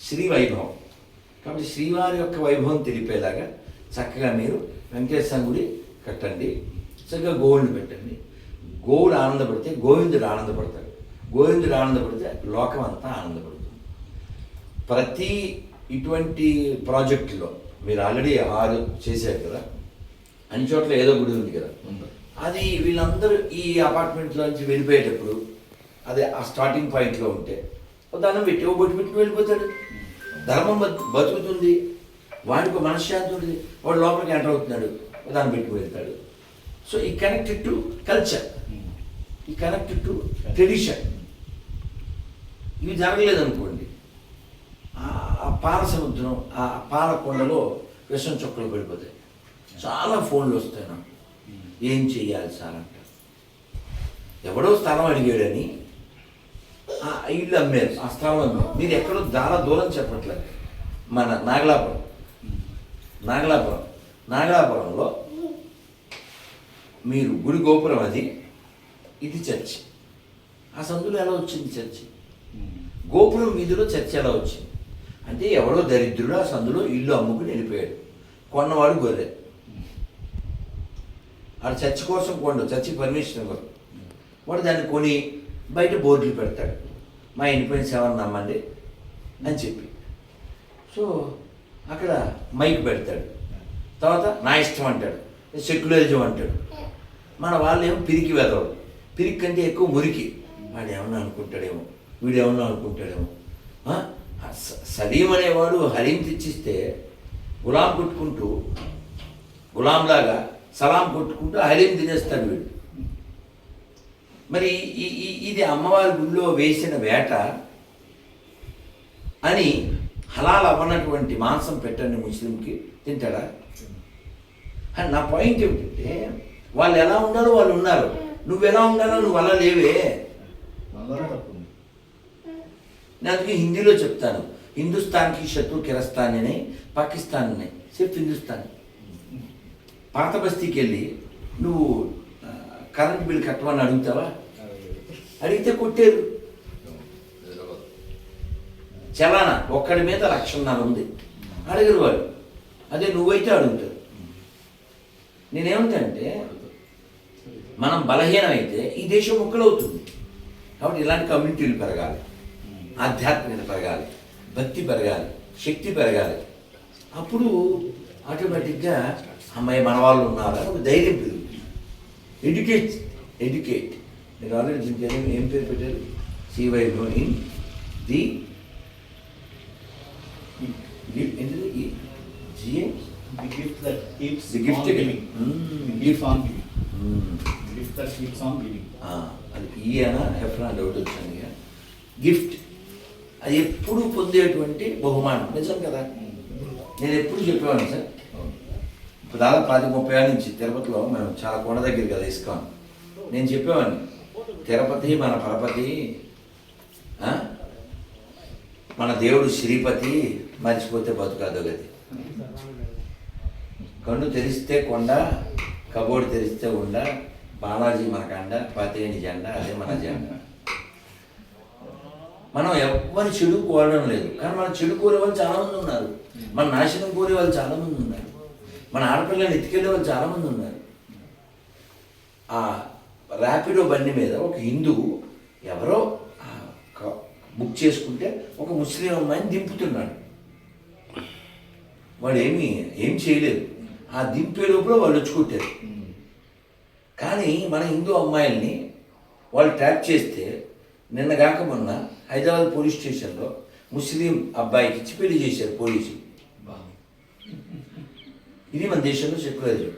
శ్రీ వైభవం. కాబట్టి శ్రీవారి యొక్క వైభవం తెలిపేలాగా చక్కగా మీరు వెంకటేశ్వర గుడి కట్టండి, చక్కగా గోవుల్ని పెట్టండి. గోవుడు ఆనందపడితే గోవిందుడు ఆనందపడతాడు, గోవిందుడు ఆనందపడితే లోకం అంతా ఆనందపడుతుంది. ప్రతి ఇటువంటి ప్రాజెక్టులో మీరు ఆల్రెడీ 6 చేశారు కదా, అన్ని చోట్ల ఏదో గుడి ఉంది కదా, అది వీళ్ళందరూ ఈ అపార్ట్మెంట్లోంచి వెళ్ళిపోయేటప్పుడు అదే ఆ స్టార్టింగ్ పాయింట్లో ఉంటే దండం పెట్టి ఓ బొట్టు పెట్టి వెళ్ళిపోతాడు. ధర్మం బతుకుతుంది, వాడికి మనశ్శాంతి ఉంటుంది, వాడు లోపలికి ఎంటర్ అవుతున్నాడు, దాన్ని పెట్టి వెళ్తాడు. సో ఈ కనెక్టెడ్ టు కల్చర్, ఈ కనెక్టెడ్ టు ట్రెడిషన్. ఇవి జరగలేదనుకోండి, ఆ పాల సముద్రం, ఆ పాల కొండలో విషం చుక్కలు పడిపోతాయి. చాలా ఫోన్లు వస్తాయి నాకు, ఏం చెయ్యాలి సార్ అంట. ఎవడో స్థలం అడిగాడని ఆ ఇల్లు అమ్మారు, ఆ స్థలం అమ్మారు. మీరు ఎక్కడో చాలా దూరం చెప్పట్లేదు, మన నాగలాపురంలో మీరు గుడి గోపురం, అది ఇది చర్చి. ఆ సందులో ఎలా వచ్చింది చర్చి? గోపురం వీధిలో చర్చి ఎలా వచ్చింది అంటే ఎవడో దరిద్రుడు ఆ సందులో ఇల్లు అమ్ముకుని వెళ్ళిపోయాడు, కొన్నవాడు గొర్రె. ఆడ చర్చి కోసం కొండు, చర్చికి పర్మిషన్ కోసం వాడు దాన్ని కొని బయట బోర్డులు పెడతాడు, మా ఇంటిపోయిన సేవను నమ్మండి అని చెప్పి. సో అక్కడ మైక్ పెడతాడు, తర్వాత నా ఇష్టం అంటాడు, సెక్యులరిజం అంటాడు. మన వాళ్ళు ఏమో పిరికి వెదవడు, పిరికి కంటే ఎక్కువ మురికి. వాడు ఏమన్నా అనుకుంటాడేమో, వీడు ఏమన్నా అనుకుంటాడేమో. సలీం అనేవాడు హలీం తెచ్చిస్తే గులాం కొట్టుకుంటూ, గులాంలాగా సలాం కొట్టుకుంటూ హలీం తినేస్తాడు వీడు. మరి ఇది అమ్మవారి గుళ్ళో వేసిన వేట అని హలాల్ అవ్వనటువంటి మాంసం పెట్టండి ముస్లింకి, తింటాడా? నా పాయింట్ ఏమిటంటే వాళ్ళు ఎలా ఉండాలో వాళ్ళు ఉన్నారు, నువ్వు ఎలా ఉండాలో నువ్వు అలా లేవే. నేను అందుకే హిందీలో చెప్తాను, హిందుస్థాన్కి శత్రు కిరస్థాన్ అని, పాకిస్తాన్ అని, సిర్ఫ్ హిందుస్థాన్. పాత బస్తీకి వెళ్ళి నువ్వు కరెంట్ బిల్ కట్టమని అడుగుతావా? అడిగితే కొట్టారు. చలానా ఒక్కడి మీద 1,50,000 ఉంది, అడగరు వాళ్ళు. అదే నువ్వైతే అడుగుతారు. నేనేమంటే మనం బలహీనమైతే ఈ దేశం ముక్కలవుతుంది. కాబట్టి ఇలాంటి కమ్యూనిటీలు పెరగాలి, ఆధ్యాత్మికత పెరగాలి, భక్తి పెరగాలి, శక్తి పెరగాలి. అప్పుడు ఆటోమేటిక్గా అమ్మాయి మన వాళ్ళు ఉన్నారా ఒక ధైర్యం పెరుగుతుంది. ఎడ్యుకేట్ మీరు ఆల్రెడీ దీనికి ఏం పేరు పెట్టారు? శ్రీ వైభవం ఇన్ ది అది ఈయన ఎఫ్రా డౌట్ వచ్చింది. గిఫ్ట్ అది ఎప్పుడు పొందేటువంటి బహుమానం, నిజం కదా. నేను ఎప్పుడు చెప్పేవాడిని సార్, ఇప్పుడు దాదాపు 30 ఏళ్ళ నుంచి తిరుపతిలో మేము చాలా కొండ దగ్గర కదా ఇస్కాన్. నేను చెప్పేవాడిని, తిరుపతి మన పరపతి, మన దేవుడు శ్రీపతి, మర్చిపోతే బతుకాదో గది. కన్ను తెరిస్తే కొండ, కబోర్డు తెరిస్తే ఉండ, బాలాజీ మన కండ, పతేని జెండా, అదే మన జెండా. మనం ఎవరి చెడు కోరడం లేదు, కానీ మన చెడు కోరే వాళ్ళు చాలామంది ఉన్నారు, మన నాశనం కోరే వాళ్ళు చాలామంది ఉన్నారు, మన ఆడపిల్లని ఎత్తుకెళ్ళే వాళ్ళు చాలామంది ఉన్నారు. ఆ ర్యాపిడో బండి మీద ఒక హిందువు ఎవరో బుక్ చేసుకుంటే ఒక ముస్లిం అమ్మాయిని దింపుతున్నాడు. వాడు ఏం చేయలేదు, ఆ దింపే లోపల వాళ్ళు వచ్చి కొట్టారు. కానీ మన హిందూ అమ్మాయిల్ని వాళ్ళు ట్రాప్ చేస్తే నిన్నగాక మొన్న హైదరాబాద్ పోలీస్ స్టేషన్లో ముస్లిం అబ్బాయికి ఇచ్చి పెళ్లి చేశారు పోలీసులు. ఇది మన దేశంలో సెక్యులరిజం.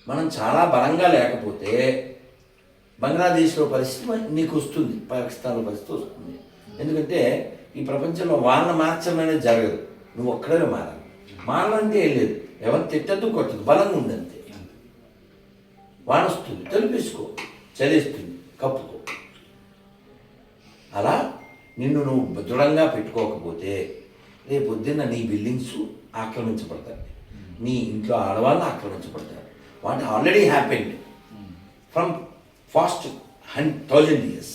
మనం చాలా బలంగా లేకపోతే బంగ్లాదేశ్లో పరిస్థితి నీకు వస్తుంది, పాకిస్తాన్లో పరిస్థితి వస్తుంది. ఎందుకంటే ఈ ప్రపంచంలో వాళ్ళని మార్చడం అనేది జరగదు, నువ్వు ఒక్కడే మారాలి. మారాలంటే ఏం లేదు, ఎవరు తిట్టద్దు కొట్టదు, బలంగా ఉందంతే. వానొస్తుంది తెలిపేసుకో, చలేస్తుంది కప్పుకో. అలా నిన్ను నువ్వు దృఢంగా పెట్టుకోకపోతే రేపు పొద్దున్న నీ బిల్డింగ్స్ ఆక్రమించబడతాయి, నీ ఇంట్లో ఆడవాళ్ళు ఆక్రమించబడతారు. What already happened from past 1,000 years.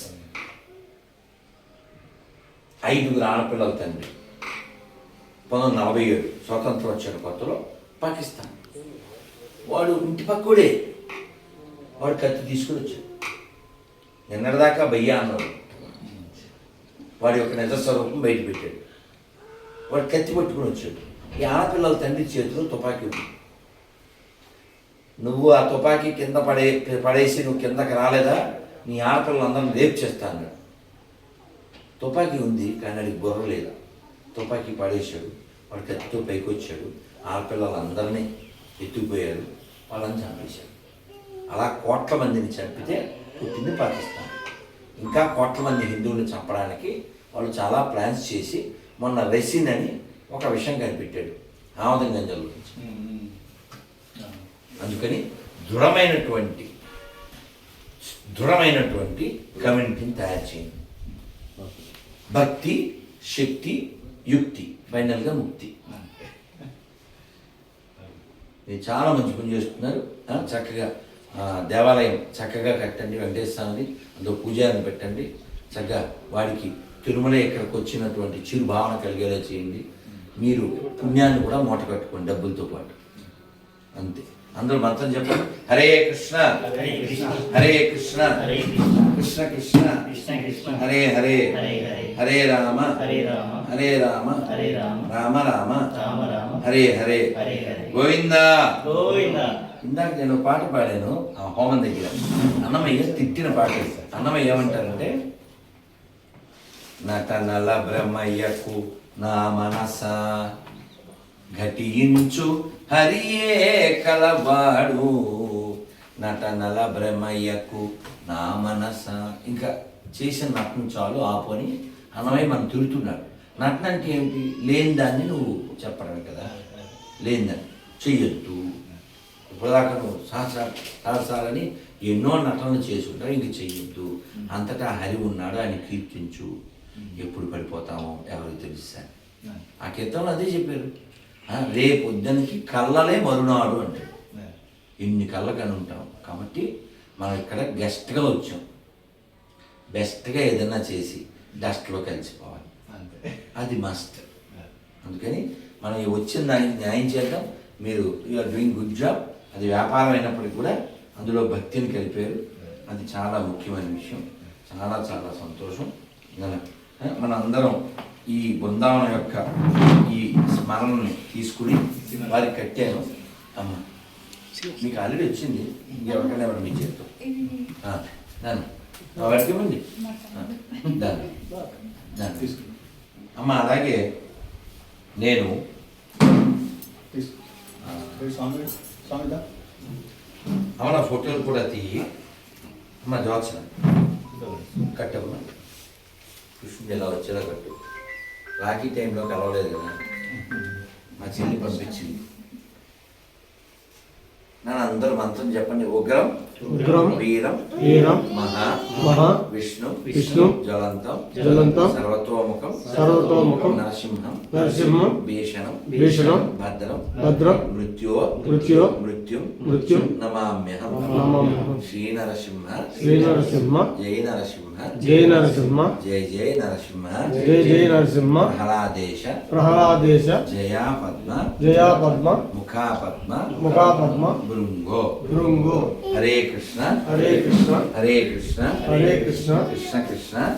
5 ఆడపిల్లల తండ్రి. 1947 స్వతంత్రం వచ్చిన కొత్తలో పాకిస్తాన్. వాడు ఇంటి పక్కడే, వాడు కత్తి తీసుకుని వచ్చాడు. నిన్నటిదాకా భయ్యా అన్నాడు, వాడి యొక్క నిజ స్వరూపం బయట పెట్టాడు. వాడు కత్తి పట్టుకుని వచ్చాడు. ఈ ఆడపిల్లల తండ్రి చేతిలో తుపాకీ ఉంది. నువ్వు ఆ తుపాకీ కింద పడేసి నువ్వు కిందకి రాలేదా, నీ ఆడపిల్లలందరినీ రేపు చేస్తా అన్నాడు. తుపాకీ ఉంది కానీ అడిగి బుర్ర లేదా. తుపాకీ పడేశాడు. వాడు కత్తితో పైకి వచ్చాడు. ఆడపిల్లలందరినీ ఎత్తుకుపోయారు. వాళ్ళని చంపేశాడు. అలా కోట్ల మందిని చంపితే పుట్టింది పాకిస్తాన్. ఇంకా కోట్ల మంది హిందువుల్ని చంపడానికి వాళ్ళు చాలా ప్లాన్స్ చేసి మొన్న రెసిన్ అని ఒక విషయం కనిపెట్టాడు ఆమదం గంజల నుంచి. అందుకని దృఢమైనటువంటి కమ్యూనిటీని తయారు చేయండి. భక్తి, శక్తి, యుక్తి, ఫైనల్గా ముక్తి. మీరు చాలా మంచి పని చేస్తున్నారు. చక్కగా దేవాలయం చక్కగా కట్టండి, వెంకటేశ్వర స్వామిని అందులో పూజారిని పెట్టండి. చక్కగా వాడికి తిరుమల ఇక్కడికి వచ్చినటువంటి చిరు భావన కలిగేలా చేయండి. మీరు పుణ్యాన్ని కూడా మూట కట్టుకోండి డబ్బులతో పాటు. అంతే. అందరూ మంత్రం చెప్పండి. హరే కృష్ణ హరే కృష్ణ కృష్ణ కృష్ణ హరే హరే హరే రామ హరే రామ రామ రామ హరే హరే గోవిందా. ఇందాక నేను పాట పాడాను ఆ హోమం దగ్గర. అన్నమయ్య తిట్టిన పాట. అన్నమయ్య ఏమంటారంటే, నటనల బ్రహ్మయ్యకు నా మనస ఘటించు హరియే కలవాడు. నటనల బ్రహ్మయ్యకు నా మనస. ఇంకా చేసిన నటన చాలు ఆపోని అన్నమయ్య మనం తిరుగుతున్నాడు. నటన అంటే ఏమిటి? లేని దాన్ని నువ్వు చెప్పడమే కదా. లేని దాన్ని చెయ్యొద్దు. ఇప్పటిదాకా నువ్వు సహస్రాలని ఎన్నో నటనలు చేసుకుంటావు, ఇంక చెయ్యొద్దు. అంతటా హరి ఉన్నాడు, ఆయన కీర్తించు. ఎప్పుడు పడిపోతామో ఎవరికి తెలుసా. ఆ కీర్తనలో అదే చెప్పారు. రేపు పొద్దునకి కళ్ళలే మరునాడు అంటాడు. ఇన్ని కళ్ళ కని ఉంటాం కాబట్టి మనం ఇక్కడ గెస్ట్గా వచ్చాం. బెస్ట్గా ఏదైనా చేసి డస్ట్లో కలిసిపోవాలి, అది మస్ట్. అందుకని మనం వచ్చిన దానికి న్యాయం చేద్దాం. మీరు యూఆర్ డూయింగ్ గుడ్ జాబ్. అది వ్యాపారం అయినప్పటికీ కూడా అందులో భక్తిని కలిపారు. అది చాలా ముఖ్యమైన విషయం. చాలా చాలా సంతోషం. మన అందరం ఈ బృందావనం యొక్క ఈ స్మరణని తీసుకుని వారికి కట్టాను. అమ్మ మీకు ఆల్రెడీ వచ్చింది, ఇంకెవరికైనా ఎవరు మీ చేతితో దాన్ని వాడికి ఇవ్వండి. దాన్ని దాన్ని తీసుకుని అమ్మ. అలాగే నేను అమ్మ నా ఫోటోలు కూడా తీయి. అమ్మ జోత్సన కట్టమ్మా. కృష్ణుడు ఎలా వచ్చేలా కట్టు. రాఖీ టైంలో కలవలేదు కదా, మా చెల్లి పంపించింది. నన్ను అందరూ మంత్రం చెప్పండి. ఉగ్రం వీరం మహా విష్ణు జ్వలంతం సర్వతోముఖం నరసింహం భీషణం భద్రం మృత్యుం నమామ్యహం. శ్రీ నరసింహ జై నరసింహ జయ జయ నరసింహ ప్రహ్లాదేశ జయా పద్మ ముఖా పద్మ భృంగో. హరే కృష్ణ హరే కృష్ణ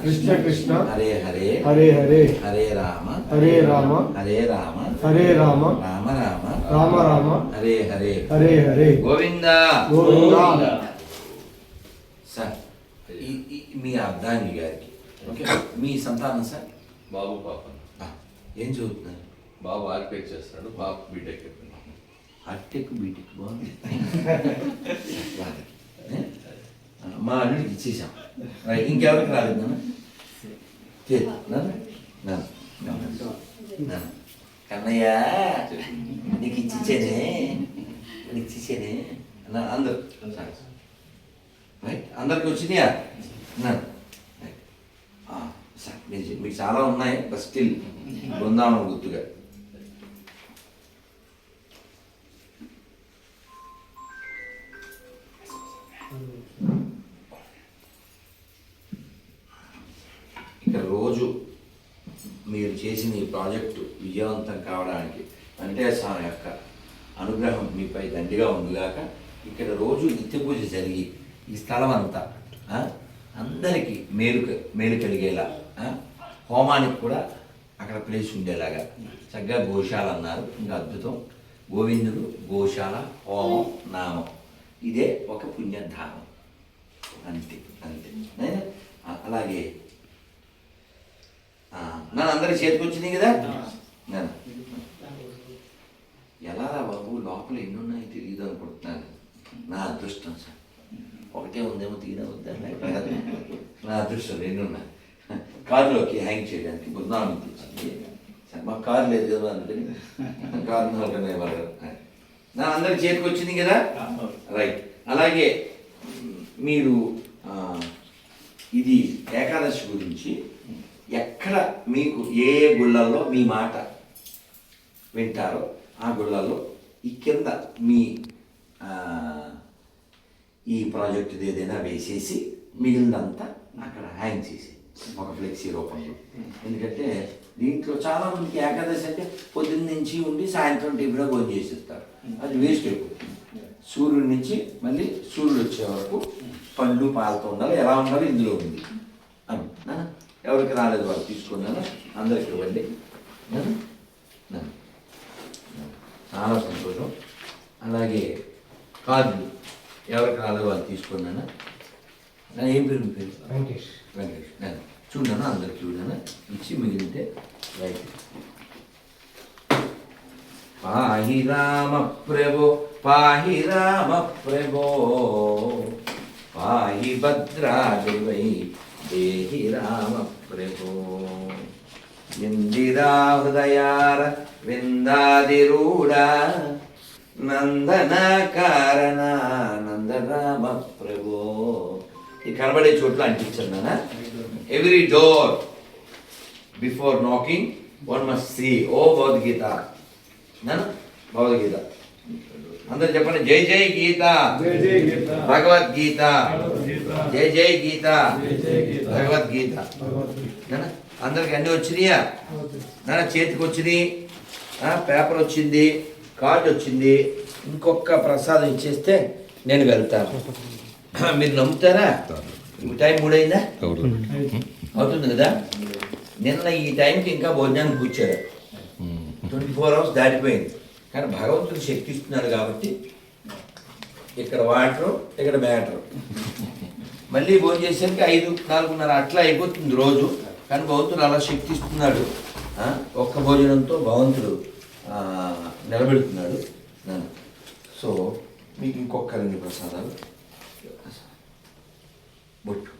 కృష్ణ కృష్ణ హరే హరే హరే రామ రామ రామ హరే హరే గోవిందా. సార్ మీ అర్ధాంగి గారికి ఓకే. మీ సంతానం సార్? బాబు పాప. ఏం చదువుతున్నారు? బాబు ఆర్కిటెక్ట్ చేస్తున్నాడు, పాప బీటెక్. ఆర్కిటెక్ బీటెక్ బాగుంది. మా అన్నిటికి ఇచ్చేసాం. ఇంకెవరికి రాలేదు కన్నయ్య, నీకు ఇచ్చేనే అందరు అందరికి వచ్చినాయా? సార్ మీకు చాలా ఉన్నాయి, బట్ స్టిల్ బృందావనం గుర్తుగా. ఇక్కడ రోజు మీరు చేసిన ఈ ప్రాజెక్టు విజయవంతం కావడానికి వెంకటేశ్వర స్వామి యొక్క అనుగ్రహం మీపై దండిగా ఉందిగాక. ఇక్కడ రోజు నిత్య పూజ జరిగి ఈ స్థలం అంతా అందరికీ మేలు కలిగేలా, హోమానికి కూడా అక్కడ ప్లేస్ ఉండేలాగా చక్కగా గోశాల అన్నారు. ఇంకా అద్భుతం. గోవిందుడు, గోశాల, హోమం, నామం, ఇదే ఒక పుణ్యధామం. అంతే అంతే. అలాగే నన్ను అందరికి చేతికి వచ్చినాయి కదా. నన్ను ఎలా రా బాబు, లోపల ఎన్ని ఉన్నాయి తెలియదు అనుకుంటున్నాను. నా అదృష్టం సార్. ఒకటే ఉందేమో తీయడం వద్దా, నా అదృష్టం రెండు ఉన్నాయి. కారులోకి హ్యాంగ్ చేయడానికి బృందావనం తెచ్చింది. మా కారు లేదు కదా అందుకని కారు నా అందరికి చేతికి వచ్చింది కదా. రైట్. అలాగే మీరు ఇది ఏకాదశి గురించి ఎక్కడ మీకు ఏ గుళ్ళల్లో మీ మాట వింటారో ఆ గుళ్ళల్లో ఈ కింద మీ ఈ ప్రాజెక్టు ఏదైనా వేసేసి మిగిలినంతా అక్కడ హ్యాంగ్ చేసి ఒక ఫ్లెక్సీ రూపంలో. ఎందుకంటే దీంట్లో చాలా మందికి ఏకాదశి అంటే పొద్దున్న నుంచి ఉండి సాయంత్రం టిఫిన్ భోజనం చేసేస్తారు. అది వేస్ట్ అయిపోతుంది. సూర్యుడి నుంచి మళ్ళీ సూర్యుడు వచ్చే వరకు పండ్లు పాలతో ఉండాలి. ఎలా ఉండాలి ఇందులో ఉంది అని. ఎవరికి రాలేదు వాళ్ళు తీసుకున్నాను, అందరికి ఇవ్వండి. చాలా సంతోషం. అలాగే కార్డులు ఎవరికి రాలేదు వాళ్ళు తీసుకున్నాను. ఏం పేరు మీ పేరు? వెంకటేష్. వెంకటేష్. నేను చూడాను, అందరికి చూడాను. ఇచ్చి మిగిలితే రైట్. పాహి రామ ప్రభో, పాహి రామ ప్రభో, పాహి భద్రాదివై దేహి రామ ప్రభో. ఇందిరా హృదయార విందాదిరూఢ నందన కారణ నందరామ ప్రభో. ఈ కనబడే చోట్ల అంటించండి నాన్న. Every door before knocking one must see ఓ భగవద్గీత. నాన్న భగవద్గీత అందరు చెప్పండి. జై జై గీత, భగవద్గీత, జై జై గీత, భగవద్గీత. అందరికి అన్నీ వచ్చినాయా నాన్న? చేతికి వచ్చినాయి, పేపర్ వచ్చింది, కార్డు వచ్చింది. ఇంకొక ప్రసాదం ఇచ్చేస్తే నేను వెళ్తాను. మీరు నమ్ముతారా? టైం 3 అయిందా? అవుతుంది కదా. నిన్న ఈ టైంకి ఇంకా భోజనానికి కూర్చారు. 24 hours దాటిపోయింది. కానీ భగవంతుడు శక్తి ఇస్తున్నాడు కాబట్టి ఇక్కడ వాటరు, ఇక్కడ మ్యాటరు. మళ్ళీ భోజనం చేసరికి 5, 4:30 అట్లా అయిపోతుంది రోజు. కానీ భగవంతుడు అలా శక్తి ఇస్తున్నాడు. ఒక్క భోజనంతో భగవంతుడు నిలబెడుతున్నాడు నన్ను. సో మీకు ఇంకొక 2 ప్రసాదాలు. బొట్టు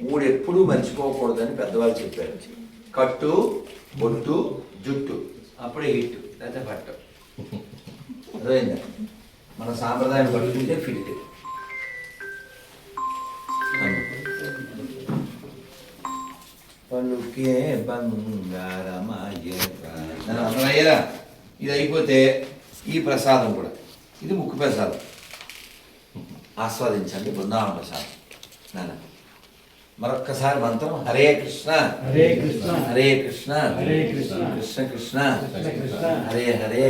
3 ఎప్పుడూ మర్చిపోకూడదని పెద్దవాళ్ళు చెప్పారు. కట్టు, బొట్టు, జుట్టు, అప్పుడే హిట్, లేకపోతే పట్టు. అర్థమైందా? మన సాంప్రదాయం పట్టుకుంటే ఫిట్. పలుకే బంగారమయ్యరా. ఇది అయిపోతే ఈ ప్రసాదం కూడా, ఇది ముక్కు ప్రసాదం. ఆస్వాదించండి బృందావన ప్రసాదం. నాన్న మరొక్కసారి మంత్రం. హరే కృష్ణ హరే కృష్ణ హరే కృష్ణ హరే కృష్ణ కృష్ణ కృష్ణ హరే హరే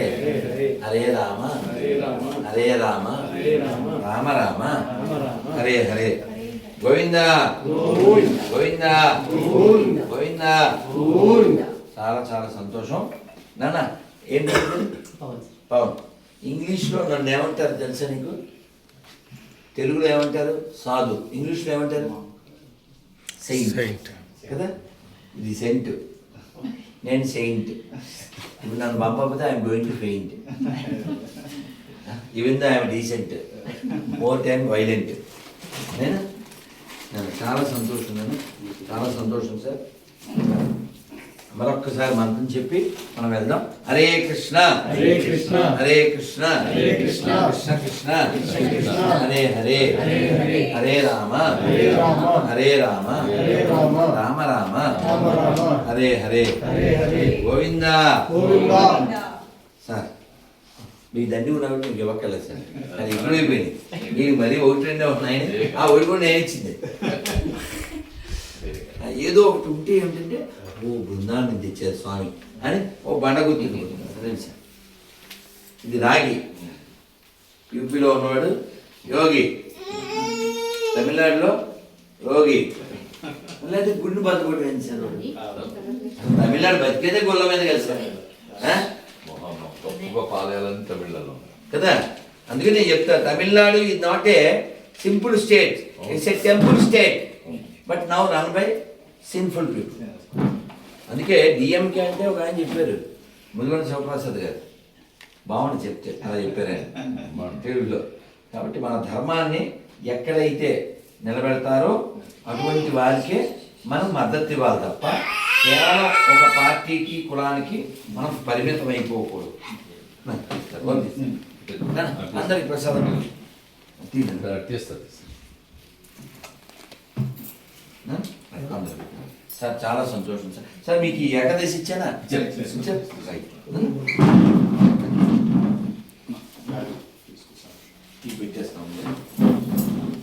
హరే రామ హరే రామ రామ రామ హరే హరే. గోవింద గోవింద గోవింద. చాలా చాలా సంతోషం నాన్న. ఏం పవన్. ఇంగ్లీష్లో నన్ను ఏమంటారు తెలుసా నీకు? తెలుగులో ఏమంటారు? సాధు. ఇంగ్లీష్లో ఏమంటారు? సెయింట్ కదా. ఇది సెంట్, నేను సెయింట్. ఇప్పుడు నన్ను పంపకపోతే I'm going to faint. Even though I'm decent, more time violent. నేను చాలా సంతోషం. చాలా సంతోషం సార్. మరొక్కసారి మంత్రం చెప్పి మనం వెళ్దాం. హరే కృష్ణ హరే కృష్ణ హరే కృష్ణ హరే కృష్ణ కృష్ణ కృష్ణ హరే హరే హరే రామ హరే రామ రామ రామ హరే హరే. గోవింద. సార్ మీ దండి ఉన్నప్పుడు మీకు ఇవ్వక్కర్లేదు సార్. అది ఇప్పుడు అయిపోయింది. మీకు మరీ 1-2 ఉన్నాయి. ఆ 1 కూడా నేను ఇచ్చింది. ఏదో ఒకటి ఉంటే ఏమిటంటే ఓ బృందాన్ని తెచ్చారు స్వామి అని ఓ బండ గుర్తు తెలుసా. ఇది రాగి, యూపీలో ఉన్నవాడు యోగి, తమిళనాడులో యోగి, లేదా గుండు బతు కూడా పెంచారు. తమిళనాడు బతికేదే గుళ్ళ మీద కలిసారు గొప్ప పాలయాలని తమిళనాడులో కదా. అందుకే నేను చెప్తా, Tamil Nadu is not a simple state, it's a temple state, but now run by sinful people. అందుకే డిఎంకే అంటే ఒక ఆయన చెప్పారు, ముదిగొండ శివప్రసాద్ గారు, బాగుంది చెప్తే అలా చెప్పారు ఆయన తెలుగులో. కాబట్టి మన ధర్మాన్ని ఎక్కడైతే నిలబెడతారో అటువంటి వారికే మనం మద్దతు ఇవ్వాలి తప్ప కేవలం ఒక పార్టీకి కులానికి మనం పరిమితం అయిపోకూడదు. అందరికి ప్రసాదం తీస్తుంది. సార్ చాలా సంతోషం సార్. సార్ మీకు ఈ ఏకాదశి ఇచ్చానా? పెట్టేస్తాం.